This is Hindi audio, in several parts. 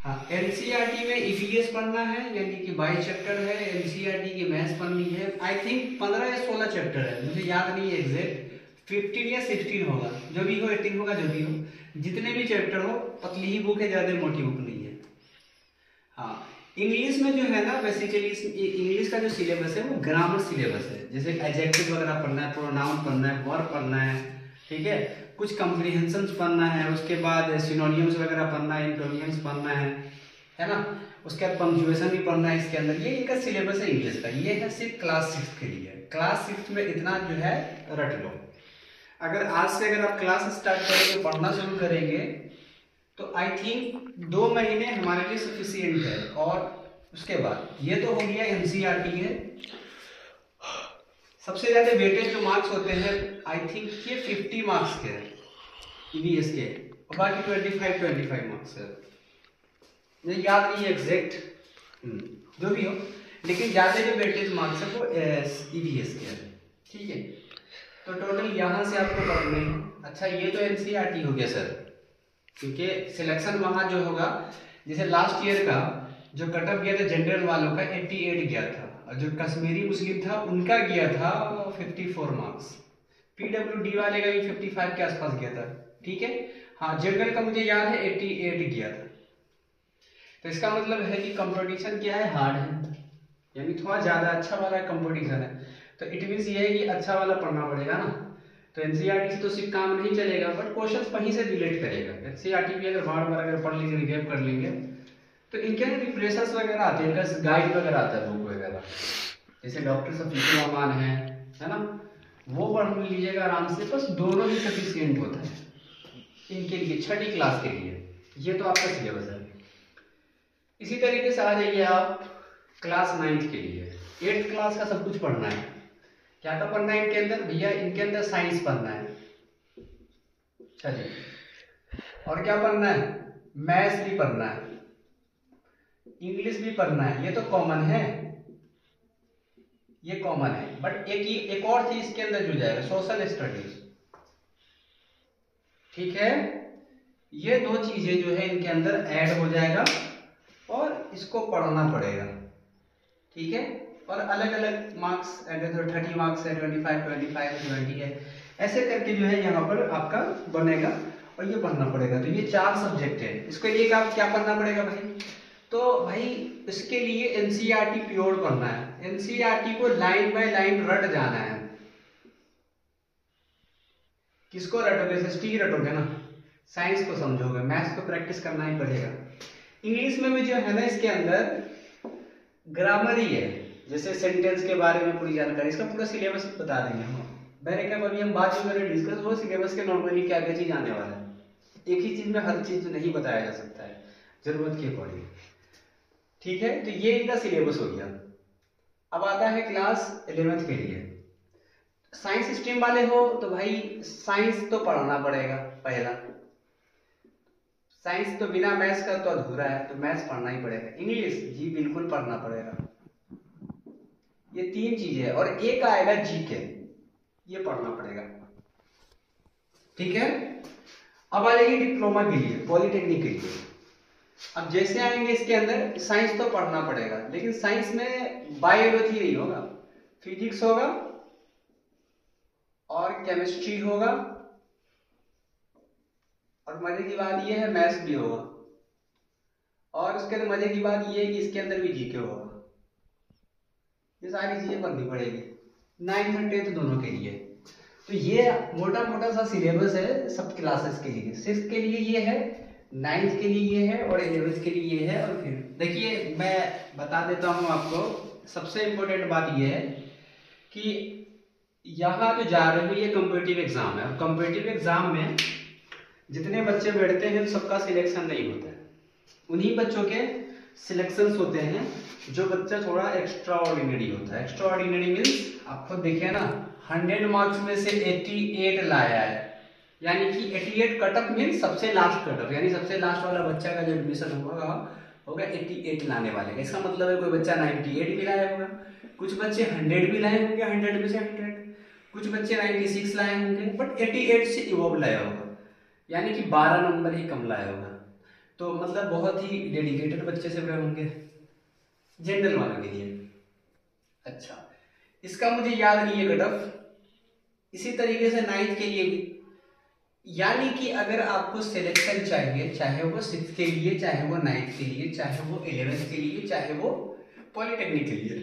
हाँ, एनसीईआरटी में ईवीएस पढ़ना है, यानी कि 22 चैप्टर है। एनसीईआरटी की मैथ्स पढ़नी है। आई थिंक 15 या 16 चैप्टर है, मुझे याद नहीं है एग्जैक्ट। 15 या 16 होगा, जो भी हो, 18 होगा, जो भी हो। जितने भी चैप्टर हो, पतली ही बुक है, ज़्यादा मोटी बुक नहीं है। हाँ, इंग्लिश में जो है ना, बेसिकली इंग्लिश का जो सिलेबस है वो ग्रामर सिलेबस है। जैसे एडजेक्टिव वगैरह पढ़ना है, प्रोनाउन पढ़ना है, वर्ब पढ़ना है, ठीक है, कुछ कंप्रीहेंशंस पढ़ना है, उसके बाद सिनोनियम्स वगैरह पढ़ना है, इंटोनियम्स पढ़ना है ना। उसके बाद पंक्चुएशन भी पढ़ना है इसके अंदर। ये इनका सिलेबस है इंग्लिश का। ये है सिर्फ क्लास 6 के लिए। क्लास 6 में इतना जो है रट लो। अगर आज से अगर आप क्लास स्टार्ट करेंगे, पढ़ना शुरू करेंगे, तो आई थिंक 2 महीने हमारे लिए सफिशियंट है। और उसके बाद ये तो हो गया एनसीईआरटी है। सबसे ज्यादा वेटेज जो मार्क्स होते हैं, आई थिंक ये 50 मार्क्स के हैं ईवीएस के, और बाकी 25 मार्क्स है। मुझे याद नहीं है एग्जैक्ट, जो भी हो, लेकिन ज्यादा जो वेटेज मार्क्स है वो ईवीएस के है, ठीक है। तो टोटल यहाँ से आपको पढ़ने हैं। अच्छा, ये तो एनसीईआरटी हो गया सर, क्योंकि सिलेक्शन वहाँ जो होगा, जैसे लास्ट ईयर का जो कटअप गया था जनरल वालों का 88 गया था, और जो कश्मीरी मुस्लिम था उनका गया था 54 मार्क्स। पीडब्ल्यूडी वाले का भी 55 के आसपास गया था, ठीक है। हाँ, जनरल का मुझे याद है 88 गया था। तो इसका मतलब है कि कंपटीशन क्या है, हार्ड है, यानी थोड़ा ज्यादा अच्छा वाला कंपटीशन है। तो इट मीन्स ये है कि अच्छा वाला पढ़ना पड़ेगा ना। तो एनसीईआरटी से तो सिर्फ काम नहीं चलेगा, बट क्वेश्चंस वहीं से रिलेट करेगा। एनसीईआरटी भी अगर बार बार अगर पढ़ लेंगे, रिवाइव कर लेंगे, तो इनके अंदर रिफ्रेशर्स वगैरह आते हैं, इनका गाइड वगैरह आता है, बुक वगैरह, जैसे डॉक्टर सफीकुर रहमान है ना, वो पढ़ लीजिएगा आराम से। बस दोनों ही सफिशियंट होता है इनके लिए, 6ठी क्लास के लिए। ये तो आपका सिलेबस है। इसी तरीके से आ जाइए आप क्लास 9th के लिए। 8th क्लास का सब कुछ पढ़ना है। क्या क्या पढ़ना है इनके अंदर भैया? इनके अंदर साइंस पढ़ना है, चलिए, और क्या पढ़ना है? मैथ्स भी पढ़ना है, इंग्लिश भी पढ़ना है। ये तो कॉमन है, ये कॉमन है। बट एक और चीज इसके अंदर जुड़ जाएगा, सोशल स्टडीज, ठीक है। ये 2 चीजें जो है इनके अंदर ऐड हो जाएगा, और इसको पढ़ना पड़ेगा, ठीक है। और अलग अलग मार्क्स ऐड है, 30 मार्क्स है, 25 20 है, ऐसे करके जो है यहाँ पर आपका बनेगा, और ये पढ़ना पड़ेगा। तो ये 4 सब्जेक्ट है। इसके लिए क्या पढ़ना पड़ेगा भाई? तो भाई इसके लिए एनसीईआरटी प्योर पढ़ना है। एनसीईआरटी को लाइन बाय लाइन रट जाना है। किसको रटोगे? एसएसटी रटोगे ना, साइंस को समझोगे, मैथ्स को प्रैक्टिस करना ही पड़ेगा। इंग्लिश में भी जो है ना, इसके अंदर ग्रामर ही है, जैसे सेंटेंस के बारे में पूरी जानकारी, इसका पूरा सिलेबस बता देंगे हम। मैंने कहा अभी हम बात जो करें डिस्कस, वो सिलेबस के नॉर्मली क्या क्या चीज आने वाला है। एक ही चीज में हर चीज नहीं बताया जा सकता है, जरूरत के अकॉर्डिंग, ठीक है। तो ये इनका सिलेबस हो गया। अब आता है क्लास 11th के लिए। साइंस स्ट्रीम वाले हो तो भाई साइंस तो पढ़ना पड़ेगा पहला। साइंस तो बिना मैथ्स का तो अधूरा है, तो मैथ्स पढ़ना ही पड़ेगा। इंग्लिश जी बिल्कुल पढ़ना पड़ेगा। ये 3 चीजें है, और एक आएगा जीके, ये पढ़ना पड़ेगा, ठीक है। अब आ जाएगी डिप्लोमा के लिए, पॉलिटेक्निक के लिए। अब जैसे आएंगे इसके अंदर, साइंस तो पढ़ना पड़ेगा, लेकिन साइंस में बायोलॉजी नहीं होगा, फिजिक्स होगा, और केमिस्ट्री होगा, और मजे की बात यह है मैथ्स भी होगा, और उसके अंदर मजे की बात यह है कि इसके अंदर भी जीके होगा। ये सारी चीजें पढ़नी पड़ेगी 9th और 10th दोनों के लिए। तो ये मोटा मोटा सा सिलेबस है सब क्लासेस के लिए। 6th के लिए ये है, 9th के लिए ये है, और 11th के लिए ये है। और फिर देखिए मैं बता देता हूँ आपको, सबसे इम्पोर्टेंट बात ये है कि यहाँ जो जा रहे हो ये कॉम्पिटिटिव एग्जाम है। कॉम्पिटिटिव एग्जाम में जितने बच्चे बैठते हैं सबका सिलेक्शन नहीं होता है, उन्हीं बच्चों के सिलेक्शंस होते हैं जो बच्चा थोड़ा एक्स्ट्रा ऑर्डिनरी होता है। एक्स्ट्रा ऑर्डिनरी मीन्स आप खुद देखिए ना, 100 मार्क्स में से 88 लाया है, यानी कि 88 कटअप मीन्स सबसे लास्ट कटअप, यानी सबसे लास्ट वाला बच्चा का जो एडमिशन होगा 88 लाने वाले का। इसका मतलब है कोई बच्चा 98 भी लाया होगा, कुछ बच्चे 100 भी लाए होंगे, 100 में से 100, कुछ बच्चे 96 लाए होंगे, बट 88 से इवोव लाया होगा, यानी कि 12 नंबर ही कम लाया होगा। तो मतलब बहुत ही डेडिकेटेड बच्चे से रहे होंगे जनरल वालों के लिए। अच्छा, इसका मुझे याद नहीं है कट ऑफ। इसी तरीके से 9th के लिए भी, यानी कि अगर आपको सिलेक्शन चाहिए, चाहे वो 6th के लिए, चाहे वो 9th के लिए, चाहे वो 11th के लिए, चाहे वो पॉलिटेक्निक के लिए,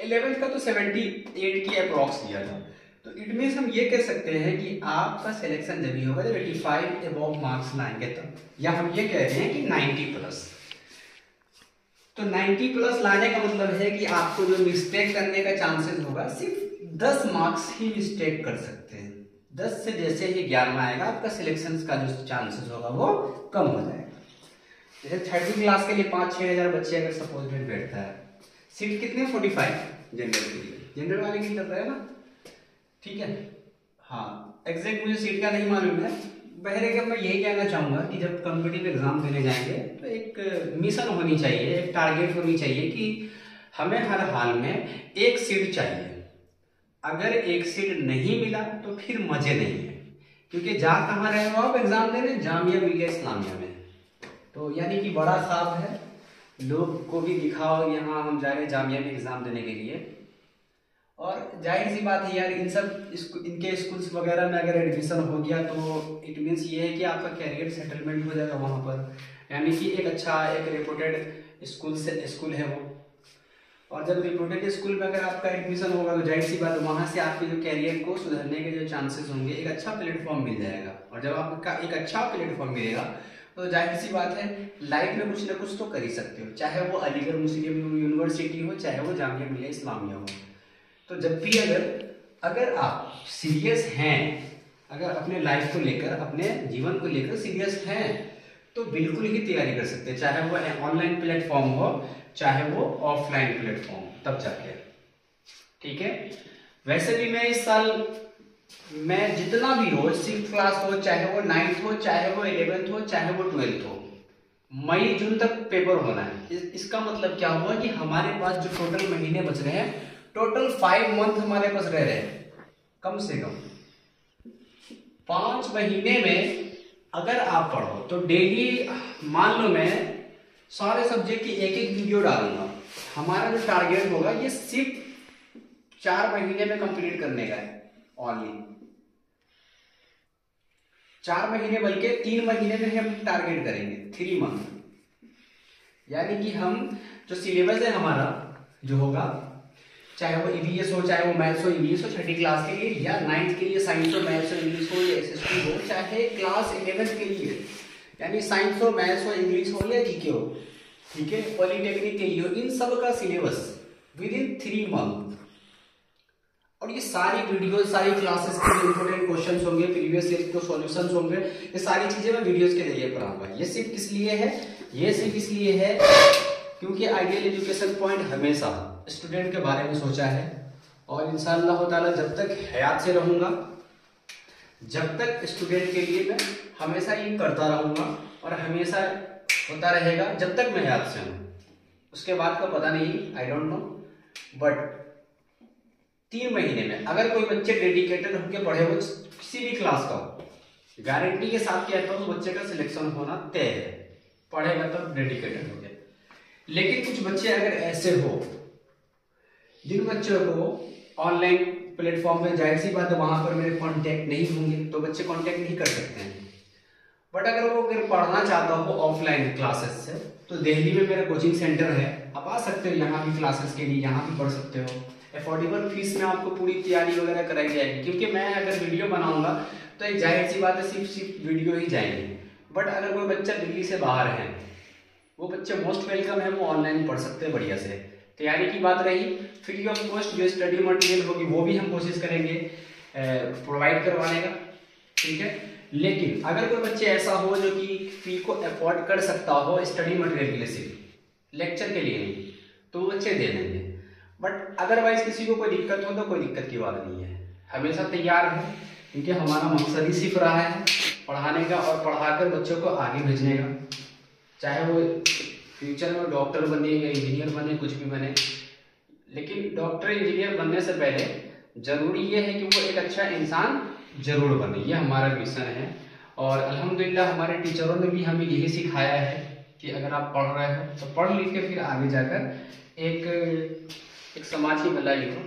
11th का तो 78 की अप्रॉक्स दिया था, तो इट मीन्स हम ये कह सकते हैं कि आपका सिलेक्शन जब भी होगा जब 85 अबव मार्क्स लाएंगे तब, या हम ये कह रहे हैं कि 90 प्लस। तो 90 प्लस लाने का मतलब है कि आपको जो मिस्टेक करने का चांसेस होगा, सिर्फ 10 मार्क्स ही मिस्टेक कर सकते हैं। 10 से जैसे ही 11 आएगा आपका सिलेक्शन का जो चांसेस होगा वो कम हो जाएगा। जैसे 30 क्लास के लिए 5-6 हजार बच्चे अगर सपोज में बैठता है, सीट कितने 45 जनरल के लिए, जनरल वाले की तरफ है ना, ठीक है। हाँ, एग्जैक्ट मुझे सीट का नहीं मालूम है, बहरे का मैं यही कहना चाहूँगा कि जब कॉम्पिटिटिव एग्जाम देने जाएंगे तो एक मिशन होनी चाहिए, एक टारगेट होनी चाहिए कि हमें हर हाल में एक सीट चाहिए। अगर एक सीट नहीं मिला तो फिर मजे नहीं है, क्योंकि जा कहाँ रहे हो आप एग्जाम देने, जामिया मिलिया इस्लामिया में। तो यानी कि बड़ा ख्वाब है, लोग को भी दिखाओ यहाँ हम जा रहे हैं जामिया में एग्जाम देने के लिए। और जाहिर सी बात है यार, इनके स्कूल्स वगैरह में अगर एडमिशन हो गया तो इट मीन्स ये है कि आपका कैरियर सेटलमेंट हो जाएगा वहाँ पर, यानी कि एक अच्छा एक रेपुटेड स्कूल है वो। और जब रिपोर्टेड स्कूल में अगर आपका एडमिशन होगा तो जाहिर सी बात है वहाँ से आपके जो कैरियर को सुधरने के जो चांसेस होंगे, एक अच्छा प्लेटफॉर्म मिल जाएगा। और जब आपका एक अच्छा प्लेटफॉर्म मिलेगा तो जाहिर सी बात है लाइफ में कुछ ना कुछ तो कर ही सकते हो, चाहे वो अलीगढ़ मुस्लिम यूनिवर्सिटी हो, चाहे वो जामिया मिलिया इस्लामिया हो। तो जब भी अगर आप सीरियस हैं, अगर अपने लाइफ को लेकर, अपने जीवन को लेकर सीरियस हैं, तो बिल्कुल ही तैयारी कर सकते हैं, चाहे वो ऑनलाइन प्लेटफॉर्म हो, चाहे वो ऑफलाइन प्लेटफॉर्म, तब जाके, ठीक है। वैसे भी मैं इस साल मैं जितना भी हो, 6th क्लास हो, चाहे वो 9th हो, चाहे वो 11th हो, चाहे वो 12th हो, मई जून तक पेपर होना है। इसका मतलब क्या हुआ कि हमारे पास जो टोटल महीने बच रहे हैं, टोटल 5 मंथ हमारे पास रह रहे हैं, कम से कम 5 महीने में अगर आप पढ़ो तो डेली मान लो मैं सारे सब्जेक्ट की एक वीडियो डालूंगा। हमारा जो टारगेट होगा ये सिर्फ 4 महीने में कंप्लीट करने का है, ओनली 4 महीने, बल्कि 3 महीने में हम टारगेट करेंगे, 3 मंथ। यानी कि हम जो सिलेबस है हमारा जो होगा, चाहे वो ईवीएस हो, चाहे वो मैथ्स हो, इंग्लिश हो 6ठी क्लास के लिए, या 9th के लिए साइंस हो, मैथ्स हो, इंग्लिश हो, या एसएसटी हो, चाहे क्लास 11th के लिए यानी साइंस हो, मैथ्स हो, इंग्लिश हो या जीके हो, ठीक है, पॉलिटेक्निक के लिए हो, इन सब का सिलेबस विद इन 3 मंथ। और ये सारी वीडियो, सारी क्लासेस के जो इंपोर्टेंट क्वेश्चंस होंगे, प्रीवियस ईयर के सॉल्यूशंस होंगे, ये सारी चीजें मैं वीडियोस के जरिए पढ़ाऊंगा। ये सिर्फ किस लिए है, ये सिर्फ इसलिए है क्योंकि आइडियल एजुकेशन पॉइंट हमेशा स्टूडेंट के बारे में सोचा है। और इंशाअल्लाह ताला जब तक हयात से रहूंगा, जब तक स्टूडेंट के लिए मैं हमेशा ये करता रहूंगा, और हमेशा होता रहेगा जब तक मैं हयात से हूँ। उसके बाद का पता नहीं, आई डोंट नो, बट 3 महीने में अगर कोई बच्चे डेडिकेटेड होकर पढ़े हो, किसी भी क्लास का हो, गारंटी के साथ कहता हूँ बच्चे का सिलेक्शन होना तय है, पढ़ेगा तब डेडिकेटेड हो गया। लेकिन कुछ बच्चे अगर ऐसे हो जिन बच्चों को ऑनलाइन प्लेटफॉर्म पे, जाहिर सी बात है वहां पर मेरे कांटेक्ट नहीं होंगे, तो बच्चे कांटेक्ट नहीं कर सकते हैं। बट अगर वो पढ़ना चाहता हो ऑफलाइन क्लासेस से, तो दिल्ली में मेरा कोचिंग सेंटर है, आप आ सकते हो यहाँ भी क्लासेस के लिए, यहाँ भी पढ़ सकते हो। अफोर्डेबल फीस में आपको पूरी तैयारी वगैरह कराई जाएगी, क्योंकि मैं अगर वीडियो बनाऊंगा तो एक जाहिर सी बात है सिर्फ वीडियो ही जाएंगे। बट अगर कोई बच्चा दिल्ली से बाहर है, वो बच्चे मोस्ट वेलकम है, वो ऑनलाइन पढ़ सकते हैं बढ़िया से। तैयारी की बात रही, फ्री ऑफ कॉस्ट जो स्टडी मटेरियल होगी वो भी हम कोशिश करेंगे प्रोवाइड करवाने का, ठीक है। लेकिन अगर कोई बच्चे ऐसा हो जो कि फी को अफोर्ड कर सकता हो स्टडी मटेरियल के लिए, सिर्फ लेक्चर के लिए नहीं, तो वो बच्चे दे देंगे। बट अदरवाइज किसी को कोई दिक्कत हो तो कोई दिक्कत की बात नहीं है, हमेशा तैयार है, क्योंकि हमारा मकसद ही सिर्फ रहा है पढ़ाने का और पढ़ाकर बच्चों को आगे भेजने का, चाहे वो फ्यूचर में डॉक्टर बने या इंजीनियर बने, कुछ भी बने। लेकिन डॉक्टर इंजीनियर बनने से पहले जरूरी ये है कि वो एक अच्छा इंसान जरूर बने, ये हमारा मिशन है। और अल्हम्दुलिल्लाह हमारे टीचरों ने भी हमें यही सिखाया है कि अगर आप पढ़ रहे हो तो पढ़ लिख के फिर आगे जाकर एक समाज की भलाई हो।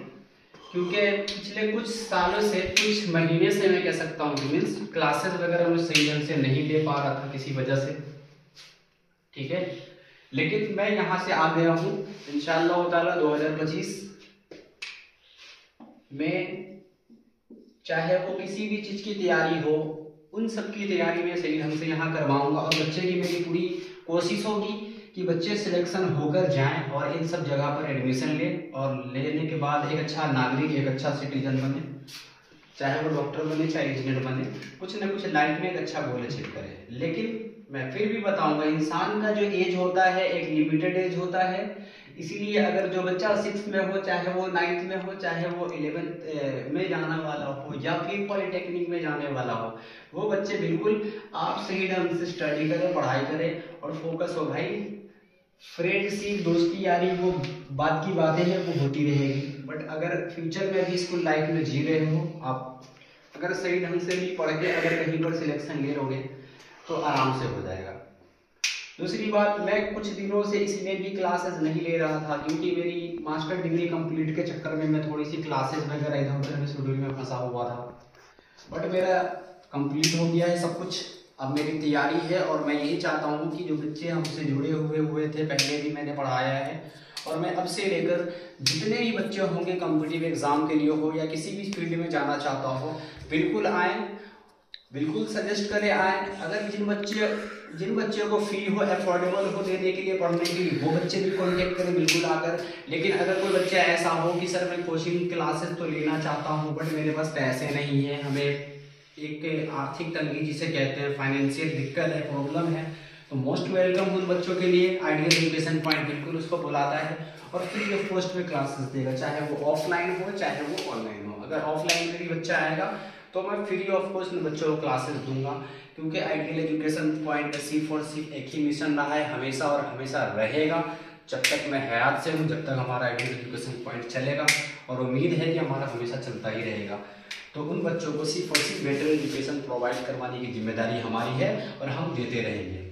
क्योंकि पिछले कुछ सालों से, कुछ महीने से मैं कह सकता हूँ, मीन्स क्लासेस वगैरह मैं सही ढंग से नहीं ले पा रहा था किसी वजह से, ठीक है। लेकिन मैं यहाँ से आ गया हूँ इंशाअल्लाह ताला 2025 में, चाहे वो किसी भी चीज़ की तैयारी हो, उन सब की तैयारी में सही ढंग से यहाँ करवाऊंगा। और बच्चे की मेरी पूरी कोशिश होगी कि बच्चे सिलेक्शन होकर जाएं और इन सब जगह पर एडमिशन ले, और लेने के बाद एक अच्छा नागरिक, एक अच्छा सिटीजन बने, चाहे वो डॉक्टर बने, चाहे इंजीनियर बने, कुछ ना कुछ लाइफ में एक अच्छा गोल अचीव करे। लेकिन मैं फिर भी बताऊंगा, इंसान का जो एज होता है एक लिमिटेड एज होता है। इसीलिए अगर जो बच्चा 6th में हो, चाहे वो 9th में हो, चाहे वो 11th में जाने वाला हो, या फिर पॉलिटेक्निक में जाने वाला हो, वो बच्चे बिल्कुल आप सही ढंग से स्टडी करें, पढ़ाई करें और फोकस हो। भाई फ्रेंडशिप, दोस्ती यारी वो बात की बातें हैं, वो होती रहेगी। बट अगर फ्यूचर में भी स्कूल लाइफ में जी रहे हो आप, अगर सही ढंग से भी पढ़ के अगर कहीं पर सिलेक्शन ले लोगे तो आराम से हो जाएगा। दूसरी बात, मैं कुछ दिनों से इसमें भी क्लासेस नहीं ले रहा था, क्योंकि मेरी मास्टर डिग्री कंप्लीट के चक्कर में मैं थोड़ी सी क्लासेस वगैरह इधर उधर में शेड्यूल में फंसा हुआ था। बट मेरा कंप्लीट हो गया है सब कुछ, अब मेरी तैयारी है। और मैं यही चाहता हूँ कि जो बच्चे हमसे जुड़े हुए थे, पहले भी मैंने पढ़ाया है, और मैं अब से लेकर जितने भी बच्चे होंगे कॉम्पिटिटिव एग्जाम के लिए हो या किसी भी फील्ड में जाना चाहता हो, बिल्कुल आए, बिल्कुल सजेस्ट करें आए। अगर जिन बच्चों को फी हो, अफोर्डेबल हो देने के लिए, पढ़ने के लिए, वो बच्चे भी कॉन्टेक्ट करें बिल्कुल आकर। लेकिन अगर कोई बच्चा ऐसा हो कि सर मैं कोचिंग क्लासेस तो लेना चाहता हूँ बट मेरे पास पैसे नहीं है, हमें एक आर्थिक तंगी जिसे कहते हैं, फाइनेंशियल दिक्कत है, प्रॉब्लम है, तो मोस्ट वेलकम उन बच्चों के लिए आइडियल एजुकेशन पॉइंट बिल्कुल उसको बुलाता है और फ्री ऑफ कॉस्ट में क्लासेस देगा, चाहे वो ऑफलाइन हो चाहे वो ऑनलाइन हो। अगर ऑफलाइन में भी बच्चा आएगा तो मैं फ्री ऑफ कॉस्ट उन बच्चों को क्लासेस दूंगा, क्योंकि आइडियल एजुकेशन पॉइंट सिर्फ और सिर्फ एक ही मिशन रहा है हमेशा और हमेशा रहेगा, जब तक मैं हयात से हूँ, जब तक हमारा आइडियल एजुकेशन पॉइंट चलेगा, और उम्मीद है कि हमारा हमेशा चलता ही रहेगा। तो उन बच्चों को सिर्फ और सिर्फ बेटर एजुकेशन प्रोवाइड करवाने की जिम्मेदारी हमारी है और हम देते रहेंगे,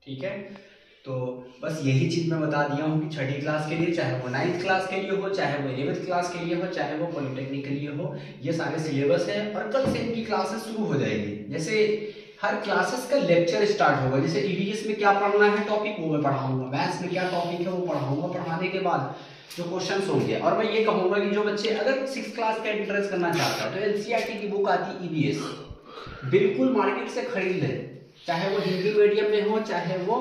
ठीक है। तो बस यही चीज़ मैं बता दिया हूँ कि 6ठी क्लास के लिए, चाहे वो 9th क्लास के लिए हो, चाहे वो 11th क्लास के लिए हो, चाहे वो पॉलिटेक्निक के लिए हो, ये सारे सिलेबस है। और कल से इनकी क्लासेस शुरू हो जाएगी। जैसे हर क्लासेस का लेक्चर स्टार्ट होगा, जैसे ईवीएस में क्या पढ़ना है टॉपिक वो मैं पढ़ाऊंगा, मैथ्स में क्या टॉपिक है वो पढ़ाऊंगा, पढ़ाने के बाद जो क्वेश्चंस होंगे। और मैं ये कहूँगा कि जो बच्चे अगर 6th क्लास का एंट्रेंस करना चाहता है तो एनसीईआरटी की बुक आती है ईवीएस, बिल्कुल मार्केट से खरीद ले, चाहे वो हिंदी मीडियम में हो चाहे वो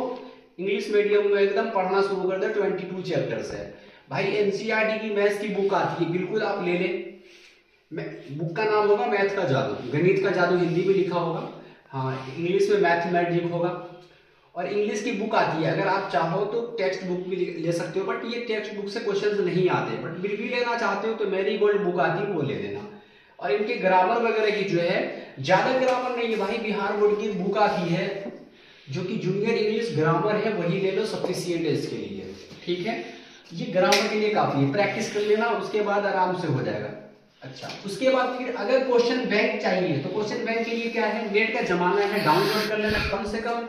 इंग्लिश मीडियम में, एकदम पढ़ना शुरू कर दे। 22 चैप्टर्स है भाई। एनसीईआरटी की मैथ्स की बुक आती है, बिल्कुल आप ले लें। बुक का नाम होगा मैथ का जादू, गणित का जादू हिंदी में लिखा होगा, हाँ इंग्लिश में मैथमेटिक होगा। और इंग्लिश की बुक आती है, अगर आप चाहो तो टेक्स्ट बुक भी ले सकते हो, बट ये टेक्स्ट बुक से क्वेश्चंस नहीं आते, बट फिर भी लेना चाहते हो तो मेरी गोल्ड बुक आती है वो ले लेना। और इनके ग्रामर वगैरह की जो है ज्यादा ग्रामर नहीं है भाई, बिहार बोर्ड की बुक आती है जो कि जूनियर इंग्लिश ग्रामर है, वही ले लो, सफिशिएंट है इसके लिए, ठीक है। ये ग्रामर के लिए काफी है, प्रैक्टिस कर लेना, उसके बाद आराम से हो जाएगा। अच्छा, उसके बाद फिर अगर क्वेश्चन बैंक चाहिए तो क्वेश्चन बैंक के लिए क्या है, नेट का जमाना है, डाउनलोड कर लेना, कम से कम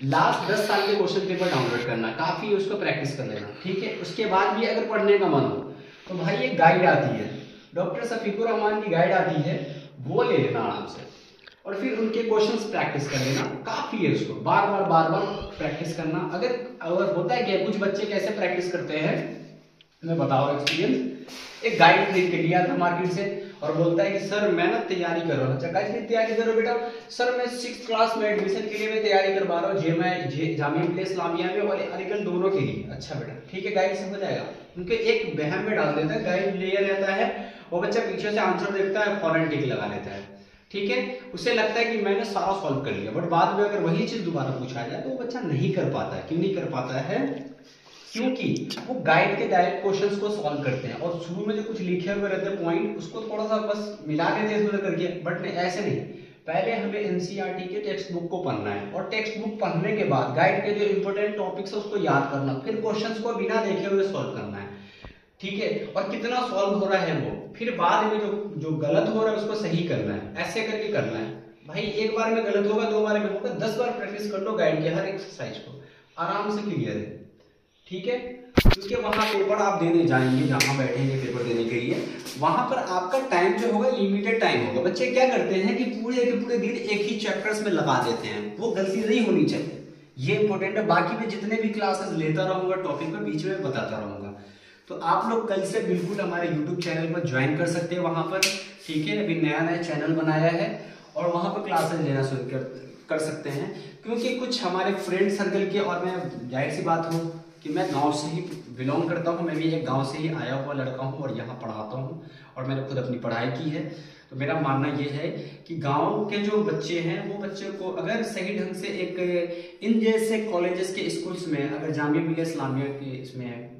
लास्ट 10 साल के क्वेश्चन पेपर डाउनलोड करना काफी है, उसको प्रैक्टिस कर लेना, ठीक है। उसके बाद भी अगर पढ़ने का मन हो तो भाई एक गाइड आती है, डॉक्टर शफीकुर रहमान की गाइड आती है, वो ले लेना आराम से, और फिर उनके क्वेश्चंस प्रैक्टिस कर लेना, काफी है। उसको बार बार प्रैक्टिस करना। अगर होता है कि कुछ बच्चे कैसे प्रैक्टिस करते हैं, मैं बताऊँ एक्सपीरियंस। एक गाइड खरीद के लिया था मार्केट से और बोलता है कि सर मैं ना तैयारी कर रहा हूँ। अच्छा गाइड तैयारी करो बेटा। सर मैं 6th क्लास में एडमिशन के लिए मैं तैयारी करवा रहा हूँ, जामिया मिल्लिया इस्लामिया में और अलीगढ़ दोनों के लिए। अच्छा बेटा ठीक है, गाइड से हो जाएगा। उनके एक बहम में डाल देता है, गाइड ले रहता है, वो बच्चा पीछे से आंसर देखता है, फॉरन टिक लगा लेता है, ठीक है। उसे लगता है कि मैंने सारा सॉल्व कर लिया, बट बाद में अगर वही चीज दोबारा पूछा जाए तो वो बच्चा नहीं कर पाता है। क्यों नहीं कर पाता है? क्योंकि वो गाइड के डायरेक्ट क्वेश्चंस को सॉल्व करते हैं और शुरू में जो कुछ लिखे हुए रहते हैं पॉइंट, उसको थोड़ा सा बस मिला देते हैं थोड़ा करके, बट नहीं, ऐसे नहीं। पहले हमें एनसीईआरटी के टेक्स्ट बुक को पढ़ना है और टेक्स्ट बुक पढ़ने के बाद गाइड के जो इंपोर्टेंट टॉपिक्स है उसको याद करना, फिर क्वेश्चंस को बिना देखे हुए सॉल्व करना है, ठीक है। और कितना सॉल्व हो रहा है वो, फिर बाद में जो गलत हो रहा है उसको सही करना है, ऐसे करके करना है। भाई एक बार में गलत होगा, 2 बार में होगा, 10 बार प्रैक्टिस कर लो गाइड के हर एक्सरसाइज को, आराम से क्लियर है, ठीक है। क्योंकि वहाँ पेपर आप देने जाएंगे, जहाँ बैठेंगे पेपर देने के लिए, वहाँ पर आपका टाइम जो होगा लिमिटेड टाइम होगा। बच्चे क्या करते हैं कि पूरे के पूरे दिन एक ही चैप्टर्स में लगा देते हैं, वो गलती नहीं होनी चाहिए, ये इंपॉर्टेंट है। बाकी मैं जितने भी क्लासेस लेता रहूंगा टॉपिक पर, बीच में बताता रहूंगा। तो आप लोग कल से बिल्कुल हमारे यूट्यूब चैनल पर ज्वाइन कर सकते हैं वहाँ पर, ठीक है। अभी नया नया चैनल बनाया है और वहाँ पर क्लासेस लेना शुरू कर सकते हैं। क्योंकि कुछ हमारे फ्रेंड सर्कल के, और मैं जाहिर सी बात हूँ कि मैं गांव से ही बिलोंग करता हूँ, मैं भी एक गांव से ही आया हुआ लड़का हूँ और यहाँ पढ़ाता हूँ और मैंने खुद अपनी पढ़ाई की है। तो मेरा मानना ये है कि गांव के जो बच्चे हैं वो बच्चे को अगर सही ढंग से एक इन जैसे कॉलेजेस के स्कूल्स में, अगर जामिया मिल्लिया इस्लामिया के इसमें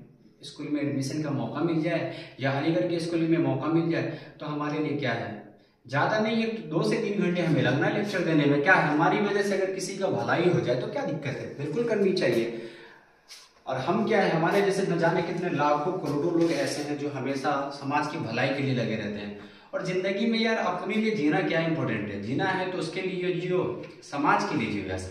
स्कूल में एडमिशन का मौका मिल जाए या अलीगढ़ के स्कूल में मौका मिल जाए, तो हमारे लिए क्या है, ज़्यादा नहीं है, 2 से 3 घंटे हमें लगना है लेक्चर देने में। क्या है, हमारी वजह से अगर किसी का भलाई हो जाए तो क्या दिक्कत है, बिल्कुल करनी चाहिए। और हम क्या है, हमारे जैसे न जाने कितने लाखों करोड़ों लोग ऐसे हैं जो हमेशा समाज की भलाई के लिए लगे रहते हैं। और जिंदगी में यार अपने लिए जीना क्या इंपॉर्टेंट है, जीना है तो उसके लिए जियो, समाज के लिए जियो। ऐसा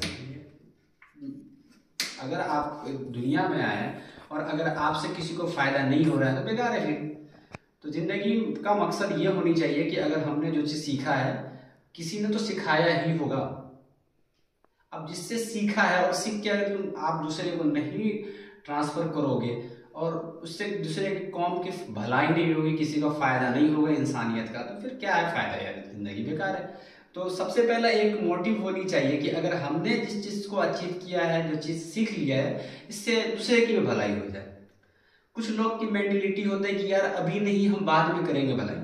अगर आप दुनिया में आए और अगर आपसे किसी को फायदा नहीं हो रहा है तो बेकार है फिर। तो जिंदगी का मकसद ये होनी चाहिए कि अगर हमने जो चीज सीखा है, किसी ने तो सिखाया ही होगा। अब जिससे सीखा है और सीख के अगर तुम आप दूसरे को नहीं ट्रांसफर करोगे और उससे दूसरे की कौम की भलाई नहीं होगी, किसी का फायदा नहीं होगा इंसानियत का, तो फिर क्या है फायदा यार, जिंदगी बेकार है। तो सबसे पहला एक मोटिव होनी चाहिए कि अगर हमने जिस चीज को अचीव किया है, जो चीज सीख लिया है, इससे दूसरे की भी भलाई हो जाए। कुछ लोग की मेंटेलिटी होता है कि यार अभी नहीं, हम बाद में करेंगे भलाई।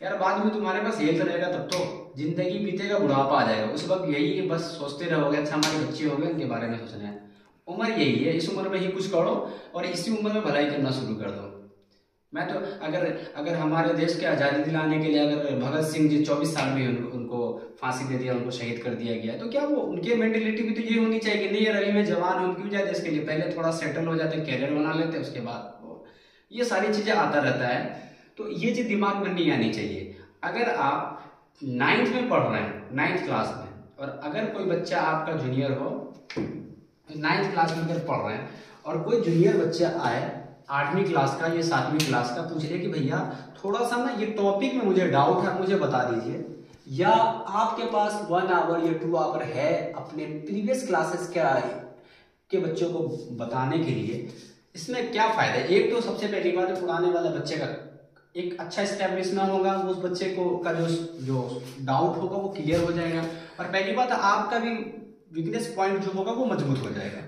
यार बाद में तुम्हारे पास हेल्थ रहेगा तब तो, जिंदगी बीतेगा, बुढ़ापा आ जाएगा, उस वक्त यही है बस सोचते रहोगे अच्छा हमारे बच्चे हो गए, उनके बारे में सोचना है। उम्र यही है, इस उम्र में ही कुछ करो और इसी उम्र में भलाई करना शुरू कर दो। मैं तो अगर हमारे देश के आज़ादी दिलाने के लिए अगर भगत सिंह जी 24 साल में उनको फांसी दे दिया, उनको शहीद कर दिया गया, तो क्या वो उनकी मेंटेलिटी भी तो ये होनी चाहिए कि नहीं यार अभी मैं जवान हूँ, क्यों जाए देश के लिए, पहले थोड़ा सेटल हो जाते, कैरियर बना लेते, उसके बाद वो ये सारी चीज़ें आता रहता है। तो ये चीज़ दिमाग में नहीं आनी चाहिए। अगर आप 9th में पढ़ रहे हैं, 9th क्लास में, और अगर कोई बच्चा आपका जूनियर हो, 9th क्लास में अगर पढ़ रहे हैं और कोई जूनियर बच्चा आए 8वीं क्लास का या 7वीं क्लास का, पूछ ले कि भैया थोड़ा सा ना ये टॉपिक में मुझे डाउट है, मुझे बता दीजिए, या आपके पास 1 आवर या 2 आवर है अपने प्रीवियस क्लासेस के बच्चों को बताने के लिए, इसमें क्या फायदा है। एक तो सबसे पहली बात है, पुराने वाले बच्चे का एक अच्छा स्टैब्लिशमेंट होगा, उस बच्चे को का जो डाउट होगा वो क्लियर हो जाएगा, और पहली बात आपका भी वीकनेस पॉइंट जो होगा वो मजबूत हो जाएगा।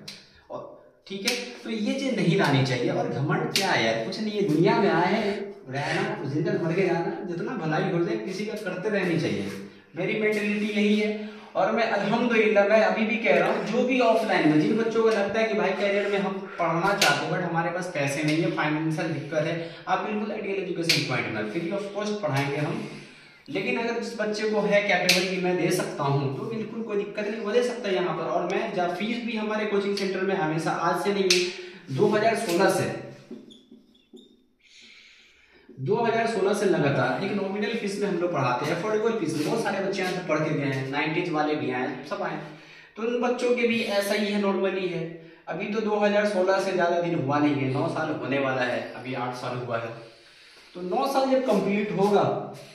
और ठीक है, तो ये चीज नहीं लानी चाहिए। और घमंड क्या है यार, कुछ नहीं, ये दुनिया में आए हैं, रहना जिंदगी मर के जाना, जितना भलाई हो जाए किसी का करते रहनी चाहिए। मेरी मेंटेलिटी यही है। और मैं अल्हम्दुलिल्लाह, मैं अभी भी कह रहा हूँ, जो भी ऑफलाइन में जिन बच्चों को लगता है कि भाई कैरियर में हम पढ़ना चाहते हैं बट हमारे पास पैसे नहीं है, फाइनेंशियल दिक्कत है, आप बिल्कुल आइडियल एजुकेशन पॉइंट में फ्री ऑफ कॉस्ट पढ़ाएंगे हम। लेकिन अगर जिस बच्चे को है कैपेबल कि मैं दे सकता हूँ, तो बिल्कुल कोई दिक्कत नहीं, वो दे सकता है यहाँ पर। और मैं जब फीस भी हमारे कोचिंग सेंटर में हमेशा, आज से नहीं, 2016 से लगातार एक नॉमिनल फीस में हम लोग पढ़ाते हैं, अफोर्डेबल फीस में। बहुत सारे बच्चे यहाँ से पढ़ के गए हैं, 90s वाले भी आए, सब आए। तो उन बच्चों के भी ऐसा ही है, नॉर्मली है। अभी तो 2016 से ज़्यादा दिन हुआ नहीं है, 9 साल होने वाला है, अभी 8 साल हुआ है। तो 9 साल जब कंप्लीट होगा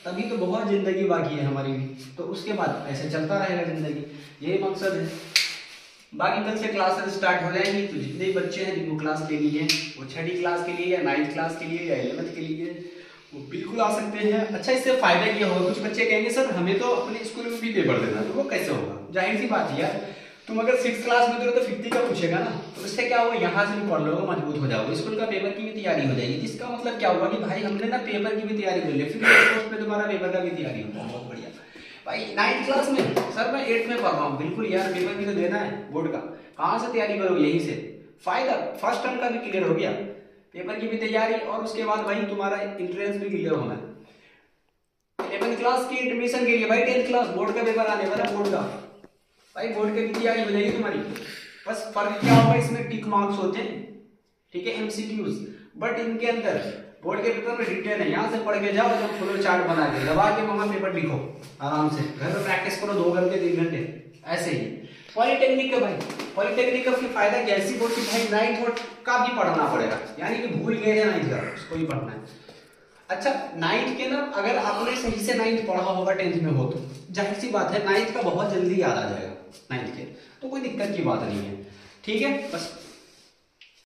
तभी तो बहुत ज़िंदगी बाकी है हमारी भी, तो उसके बाद ऐसे चलता रहेगा ज़िंदगी, यही मकसद है। बाकी कल से क्लासेस स्टार्ट हो जाएंगी, तो जितने भी बच्चे हैं जिनको क्लास लेनी है, वो 6ठी क्लास के लिए या 9th क्लास के लिए या 11th के लिए, वो बिल्कुल आ सकते हैं। अच्छा, इससे फायदा क्या होगा, कुछ बच्चे कहेंगे सर हमें तो अपने स्कूल में भी पेपर देना, तो वो कैसे होगा, जाहिर सी बात है यार, तुम अगर 6th क्लास में दे तो 50 का पूछेगा ना, तो इससे क्या होगा, यहाँ से भी पढ़ लोगे, मजबूत हो जाओगे, स्कूल का पेपर की भी तैयारी हो जाएगी। जिसका मतलब क्या होगा कि भाई हमने ना पेपर की भी तैयारी कर ली, फिर तुम्हारा पेपर का भी तैयारी होगा। बहुत बढ़िया भाई, 9th क्लास में सर मैं 8th में पढ़ रहा हूँ, बिल्कुल यार, पेपर भी तो देना है बोर्ड का, कहाँ से तैयारी करोगे, यहीं से फायदा। फर्स्ट टर्म का भी क्लियर हो गया, पेपर की भी तैयारी, और उसके बाद भाई तुम्हारा इंट्रेंस भी क्लियर होना है। 11th क्लास की एडमिशन के लिए भाई 10th क्लास बोर्ड का पेपर आने वाला, बोर्ड का भाई, बोर्ड की तैयारी हो जाएगी तुम्हारी। बस फर्क क्या होगा, इसमें टिक मार्क्स होते हैं, ठीक है, MCQs, बट इनके अंदर बोर्ड के पेपर में रिटेन है, यहाँ से पढ़ के जाओ, जब फ्लो चार्ट बना के दबा के वहां पेपर लिखो, आराम से घर में प्रैक्टिस करो 2 घंटे 3 घंटे, ऐसे ही पॉलिटेक्निक का भाई, पॉलिटेक्निक का फिर फायदा क्या है, ऐसी बोर्ड की भाई नाइन्थ बोर्ड का भी पढ़ना पड़ेगा, यानी कि भूल गए नाइन्थ का उसको ही पढ़ना है। अच्छा नाइन्थ के ना अगर आपने सही से नाइन्थ पढ़ा होगा 10th में हो तो जाहिर सी बात है नाइन्थ का बहुत जल्दी याद आ जाएगा नाइन्थ के, तो कोई दिक्कत की बात नहीं है। ठीक है, बस